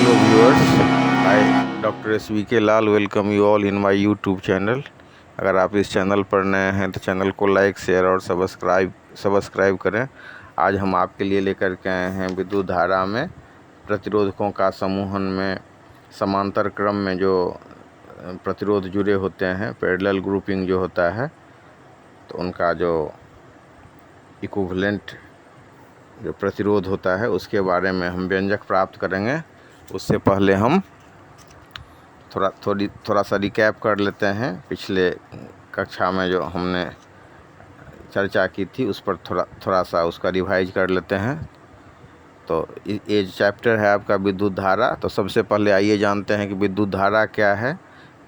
Hello viewers, I Dr. SVK Lal welcome you all in my YouTube channel। अगर आप इस channel पर नए हैं तो चैनल को लाइक शेयर और सब्सक्राइब करें। आज हम आपके लिए लेकर के आए हैं विद्युत धारा में प्रतिरोधकों का समूहन में समांतर क्रम में जो प्रतिरोध जुड़े होते हैं, पैरेलल ग्रुपिंग जो होता है, तो उनका जो इक्विवेलेंट जो प्रतिरोध होता है उसके बारे में हम व्यंजक प्राप्त करेंगे। उससे पहले हम थोड़ा सा रिकैप कर लेते हैं। पिछले कक्षा में जो हमने चर्चा की थी उस पर थोड़ा सा उसका रिवाइज कर लेते हैं। तो ये चैप्टर है आपका विद्युत धारा। तो सबसे पहले आइए जानते हैं कि विद्युत धारा क्या है।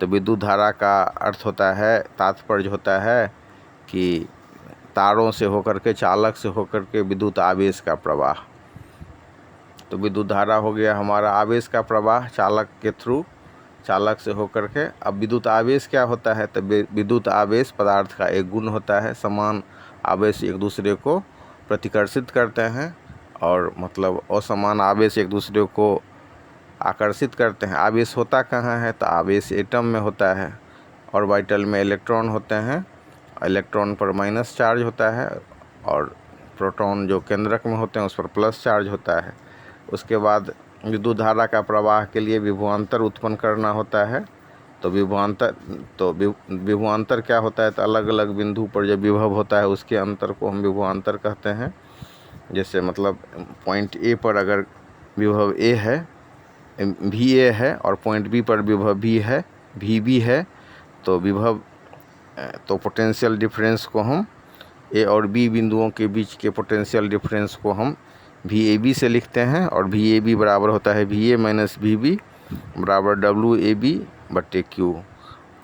तो विद्युत धारा का अर्थ होता है, तात्पर्य होता है कि तारों से होकर के, चालक से होकर के विद्युत आवेश का प्रवाह। तो विद्युत धारा हो गया हमारा आवेश का प्रवाह चालक के थ्रू, चालक से होकर के। अब विद्युत आवेश क्या होता है? तो विद्युत आवेश पदार्थ का एक गुण होता है। समान आवेश एक दूसरे को प्रतिकर्षित करते हैं और मतलब असमान आवेश एक दूसरे को आकर्षित करते हैं। आवेश होता कहाँ है? तो आवेश एटम में होता है। ऑर्बिटल में इलेक्ट्रॉन होते हैं, इलेक्ट्रॉन पर माइनस चार्ज होता है और प्रोटॉन जो केंद्रक में होते हैं उस पर प्लस चार्ज होता है। उसके बाद विद्युत धारा का प्रवाह के लिए विभवांतर उत्पन्न करना होता है। तो विभवांतर क्या होता है? तो अलग अलग बिंदु पर जो विभव होता है उसके अंतर को हम विभवांतर कहते हैं। जैसे मतलब पॉइंट ए पर अगर विभव ए है, भी ए है, और पॉइंट बी पर विभव भी है, भी बी है, तो पोटेंशियल डिफरेंस को हम ए और बी बिंदुओं के बीच के पोटेंशियल डिफरेंस को हम VAB से लिखते हैं। और VAB बराबर होता है VA माइनस VB बराबर WAB/Q।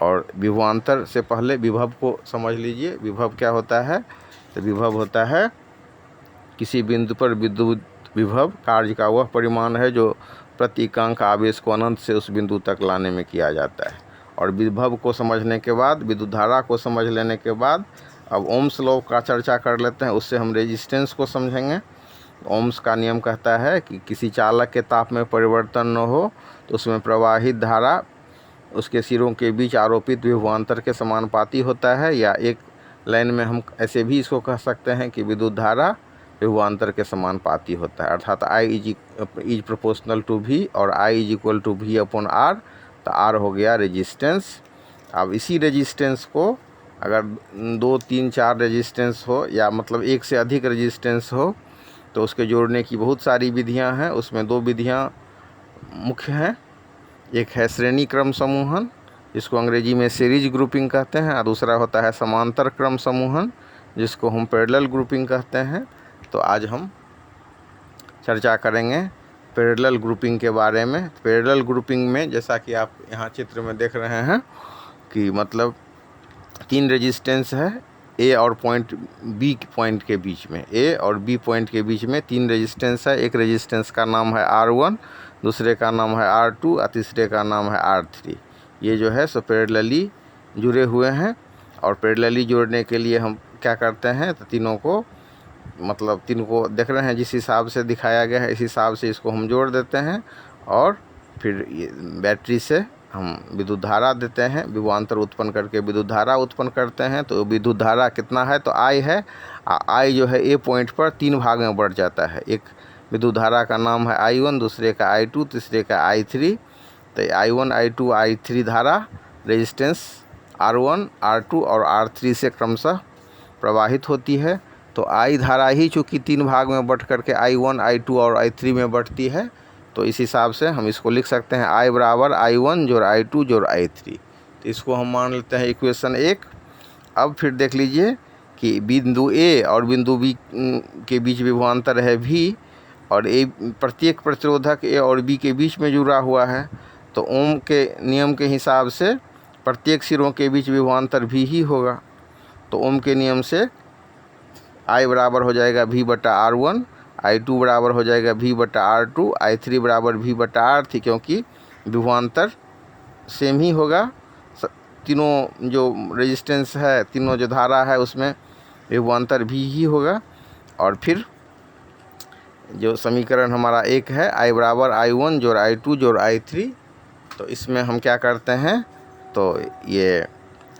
और विभवांतर से पहले विभव को समझ लीजिए। विभव क्या होता है? तो विभव होता है किसी बिंदु पर विद्युत विभव कार्य का वह परिमाण है जो प्रति इकांक आवेश को अनंत से उस बिंदु तक लाने में किया जाता है। और विभव को समझने के बाद, विद्युत धारा को समझ लेने के बाद, अब ओम्स लॉ का चर्चा कर लेते हैं। उससे हम रेजिस्टेंस को समझेंगे। ओम्स का नियम कहता है कि किसी चालक के ताप में परिवर्तन न हो तो उसमें प्रवाहित धारा उसके सिरों के बीच आरोपित विभवांतर के समानुपाती होता है। या एक लाइन में हम ऐसे भी इसको कह सकते हैं कि विद्युत धारा विभवांतर के समानुपाती होता है। अर्थात I is proportional to V और I is equal to V/R। तो R हो गया रेजिस्टेंस। अब इसी रेजिस्टेंस को अगर 2, 3, 4 रेजिस्टेंस हो या मतलब एक से अधिक रेजिस्टेंस हो तो उसके जोड़ने की बहुत सारी विधियां हैं। उसमें 2 विधियां मुख्य हैं। एक है श्रेणी क्रम समूहन, जिसको अंग्रेजी में सीरीज ग्रुपिंग कहते हैं, और दूसरा होता है समांतर क्रम समूहन, जिसको हम पैरेलल ग्रुपिंग कहते हैं। तो आज हम चर्चा करेंगे पैरेलल ग्रुपिंग के बारे में। पैरेलल ग्रुपिंग में जैसा कि आप यहाँ चित्र में देख रहे हैं कि मतलब 3 रेजिस्टेंस है ए और पॉइंट बी पॉइंट के बीच में, ए और बी पॉइंट के बीच में 3 रेजिस्टेंस है। एक रेजिस्टेंस का नाम है R1, दूसरे का नाम है R2 और तीसरे का नाम है R3। ये जो है सो पैरेलली जुड़े हुए हैं। और पैरेलली जोड़ने के लिए हम क्या करते हैं? तो तीनों को मतलब 3 को देख रहे हैं जिस हिसाब से दिखाया गया है, इस हिसाब से इसको हम जोड़ देते हैं और फिर बैटरी से हम विद्युत धारा देते हैं। विभवांतर उत्पन्न करके विद्युत धारा उत्पन्न करते हैं। तो विद्युत धारा कितना है? तो I है। I जो है ए पॉइंट पर 3 भाग में बढ़ जाता है। एक विद्युत धारा का नाम है I1, दूसरे का I2, तीसरे का I3। तो I1, I2, I3 धारा रेजिस्टेंस R1, R2 और R3 से क्रमशः प्रवाहित होती है। तो I धारा ही चूँकि 3 भाग में बढ़ करके I1, I2 और I3 में बढ़ती है, तो इस हिसाब से हम इसको लिख सकते हैं I बराबर I1 जोड़ I2 जोड़ I3। तो इसको हम मान लेते हैं इक्वेशन 1। अब फिर देख लीजिए कि बिंदु A और बिंदु B के बीच विभवांतर है V, और प्रत्येक प्रतिरोधक A और B के बीच में जुड़ा हुआ है। तो ओम के नियम के हिसाब से प्रत्येक सिरों के बीच विभवांतर V ही होगा। तो ओम के नियम से I बराबर हो जाएगा V/R1, I2 बराबर हो जाएगा V/R2, I3 बराबर V/R3, क्योंकि विभवांतर सेम ही होगा। तीनों जो रेजिस्टेंस है, तीनों जो धारा है उसमें विभवांतर भी ही होगा। और फिर जो समीकरण हमारा एक है, I बराबर I1 जोड़ I2 जोड़ I3, तो इसमें हम क्या करते हैं, तो ये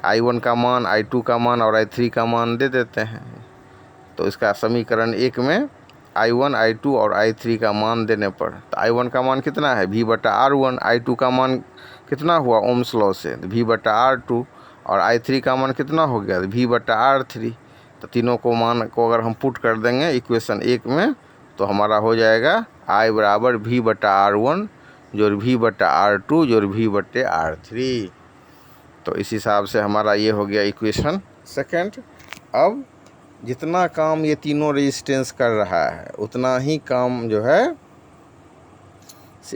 I1 का मान, I2 का मान और I3 का मान दे देते हैं। तो इसका समीकरण एक में I1, I2 और I3 का मान देने पर, तो I1 का मान कितना है, V/R1, I2 का मान कितना हुआ ओम्स लॉ से, तो V/R2, और I3 का मान कितना हो गया, V/R3। तो तीनों को मान को अगर हम पुट कर देंगे इक्वेशन एक में, तो हमारा हो जाएगा I बराबर V/R1 जोड़ V/R2 जोड़ V/R3। तो इस हिसाब से हमारा ये हो गया इक्वेशन सेकंड। अब जितना काम ये तीनों रेजिस्टेंस कर रहा है उतना ही काम जो है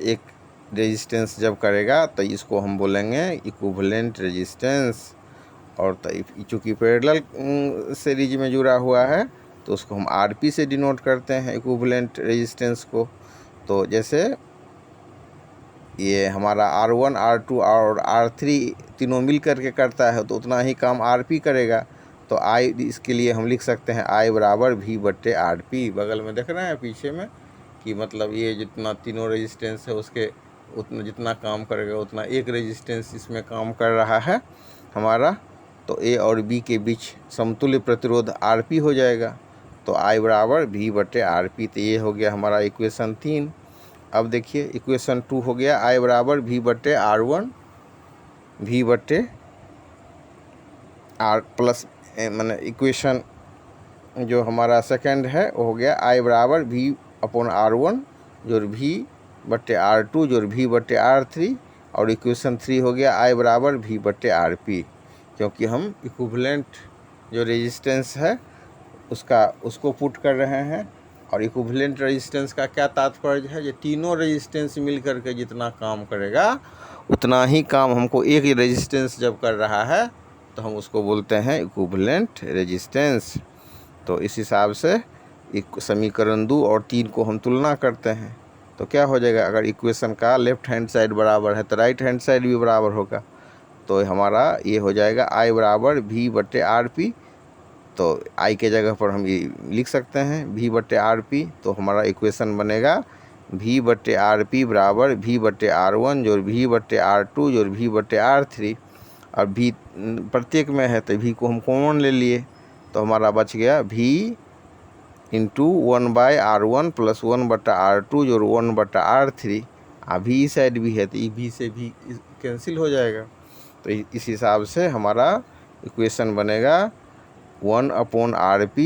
एक रेजिस्टेंस जब करेगा तो इसको हम बोलेंगे इक्विवेलेंट रेजिस्टेंस। और चूँकि पैरेलल सीरीज में जुड़ा हुआ है तो उसको हम आरपी से डिनोट करते हैं इक्विवेलेंट रेजिस्टेंस को। तो जैसे ये हमारा R1, R2 और R3 तीनों मिल करके करता है तो उतना ही काम आरपी करेगा। तो I इसके लिए हम लिख सकते हैं I बराबर V/RP। बगल में देख रहे हैं पीछे में कि मतलब ये जितना तीनों रेजिस्टेंस है उसके उतना जितना काम करेगा उतना एक रेजिस्टेंस इसमें काम कर रहा है हमारा। तो A और B के बीच समतुल्य प्रतिरोध RP हो जाएगा। तो I बराबर V/RP। तो ये हो गया हमारा इक्वेशन 3। अब देखिए इक्वेशन 2 हो गया I बराबर V/R1 V/R प्लस मैंने इक्वेशन जो हमारा सेकंड है वो हो गया I बराबर V/R1 जोड़ V/R2 जोड़ V/R3। और इक्वेशन 3 हो गया I बराबर V/RP, क्योंकि हम इक्विवेलेंट जो रेजिस्टेंस है उसको पुट कर रहे हैं। और इक्विवेलेंट रेजिस्टेंस का क्या तात्पर्य है, ये तीनों रेजिस्टेंस मिल करके जितना काम करेगा उतना ही काम हमको एक ही रेजिस्टेंस जब कर रहा है तो हम उसको बोलते हैं इक्विवेलेंट रेजिस्टेंस। तो इस हिसाब से समीकरण 2 और 3 को हम तुलना करते हैं तो क्या हो जाएगा, अगर इक्वेशन का लेफ्ट हैंड साइड बराबर है तो राइट हैंड साइड भी बराबर होगा। तो हमारा ये हो जाएगा I बराबर V/RP। तो I के जगह पर हम ये लिख सकते हैं V/RP। तो हमारा इक्वेशन बनेगा V/RP बराबर V/R1 जोड़ V/R2 जोड़ V/R3। और V प्रत्येक में है तो V को हम कॉमन ले लिए तो हमारा बच गया V into 1/R1 plus 1/R2 जोड़ 1/R3। V साइड भी है तो V से भी कैंसिल हो जाएगा। तो इस हिसाब से हमारा इक्वेशन बनेगा 1/RP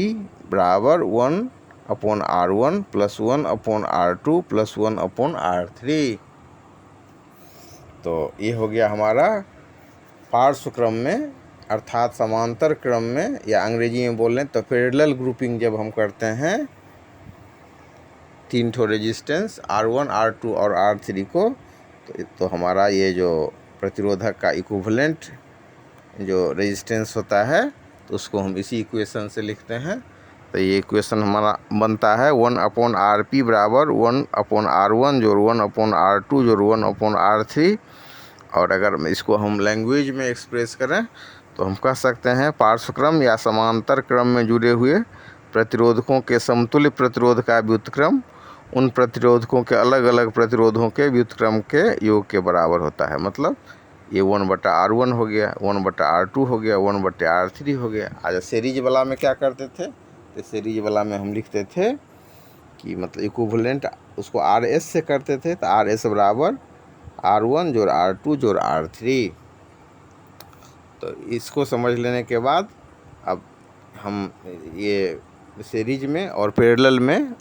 बराबर 1/R1 plus 1/R2 plus 1/R3। तो ये हो गया हमारा पार्श्व क्रम में अर्थात समांतर क्रम में, या अंग्रेजी में बोल लें तो पैरेलल ग्रुपिंग जब हम करते हैं तीन ठो रेजिस्टेंस R1, R2 और R3 को, तो हमारा ये जो प्रतिरोधक का इक्विवेलेंट जो रेजिस्टेंस होता है तो उसको हम इसी इक्वेशन से लिखते हैं। तो ये इक्वेशन हमारा बनता है 1/RP बराबर 1/R1 जोड़ 1/R2 जोड़ 1/R3। और अगर इसको हम लैंग्वेज में एक्सप्रेस करें तो हम कह सकते हैं पार्श्व क्रम या समांतर क्रम में जुड़े हुए प्रतिरोधकों के समतुल्य प्रतिरोध का व्युत्क्रम उन प्रतिरोधकों के अलग अलग प्रतिरोधों के व्युत्क्रम के योग के बराबर होता है। मतलब ये 1/R1 हो गया, 1/R2 हो गया, 1/R3 हो गया। आज सीरीज वाला में क्या करते थे, तो सीरीज वाला में हम लिखते थे कि मतलब इक्विवेलेंट उसको RS से करते थे तो RS बराबर R1 जोड़ R2 जोड़ R3। तो इसको समझ लेने के बाद अब हम ये सीरीज में और पैरेलल में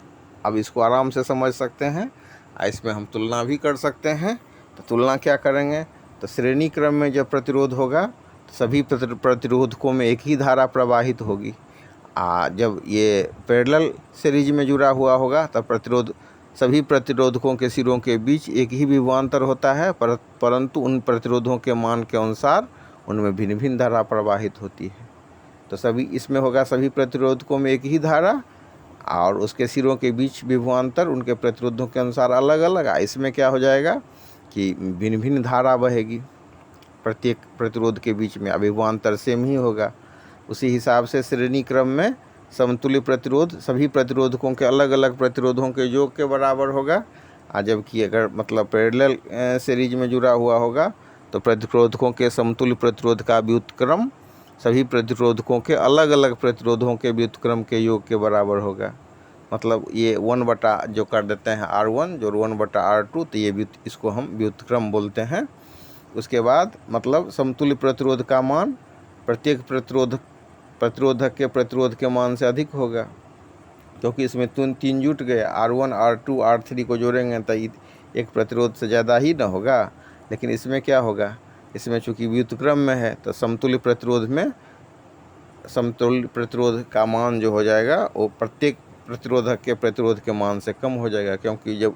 अब इसको आराम से समझ सकते हैं। इसमें हम तुलना भी कर सकते हैं। तो तुलना क्या करेंगे, तो श्रेणी क्रम में जब प्रतिरोध होगा तो सभी प्रतिरोधकों में एक ही धारा प्रवाहित होगी। जब ये पैरेलल सीरीज में जुड़ा हुआ होगा तब सभी प्रतिरोधकों के सिरों के बीच एक ही विभवांतर होता है, परंतु उन प्रतिरोधों के मान के अनुसार उनमें भिन्न भिन्न धारा प्रवाहित होती है। तो सभी इसमें होगा सभी प्रतिरोधकों में एक ही धारा और उसके सिरों के बीच विभवांतर उनके प्रतिरोधों के अनुसार अलग अलग। इसमें क्या हो जाएगा कि भिन्न भिन्न धारा बहेगी प्रत्येक प्रतिरोध के बीच में, विभवांतर सेम ही होगा। उसी हिसाब से श्रेणी क्रम में समतुल्य प्रतिरोध सभी प्रतिरोधकों के अलग अलग प्रतिरोधों के योग के बराबर होगा। जबकि अगर मतलब पैरेलल सीरीज में जुड़ा हुआ होगा तो प्रतिरोधकों के समतुल्य प्रतिरोध का व्युत्क्रम सभी प्रतिरोधकों के अलग अलग प्रतिरोधों के व्युत्क्रम के योग के बराबर होगा। मतलब ये 1 बटा जो कर देते हैं R1 जो 1 बटा R2, तो ये इसको हम व्युत्क्रम बोलते हैं। उसके बाद मतलब समतुल्य प्रतिरोध का मान प्रत्येक प्रतिरोधक के प्रतिरोध के मान से अधिक होगा, क्योंकि इसमें तीन जुट गए। R1 R2 R3 को जोड़ेंगे तो एक प्रतिरोध से ज़्यादा ही ना होगा। लेकिन इसमें क्या होगा, इसमें चूंकि व्युत्क्रम में है तो समतुल्य प्रतिरोध का मान जो हो जाएगा वो प्रत्येक प्रतिरोधक के प्रतिरोध के मान से कम हो जाएगा, क्योंकि जब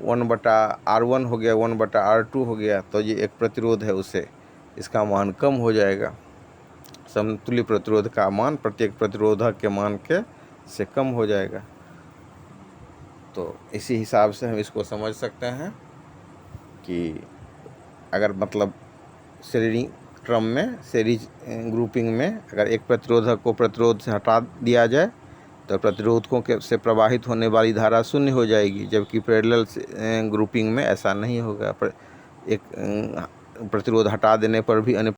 1 बटा R1 हो गया 1 बटा R2 हो गया तो ये एक प्रतिरोध है, उससे इसका मान कम हो जाएगा। समतुल्य प्रतिरोध का मान प्रत्येक प्रतिरोधक के मान के से कम हो जाएगा। तो इसी हिसाब से हम इसको समझ सकते हैं कि अगर मतलब श्रेणी क्रम में सीरीज ग्रुपिंग में अगर एक प्रतिरोधक को प्रतिरोध से हटा दिया जाए तो प्रतिरोधकों के से प्रवाहित होने वाली धारा शून्य हो जाएगी, जबकि पैरेलल ग्रुपिंग में ऐसा नहीं होगा। एक प्रतिरोध हटा देने पर भी अन्य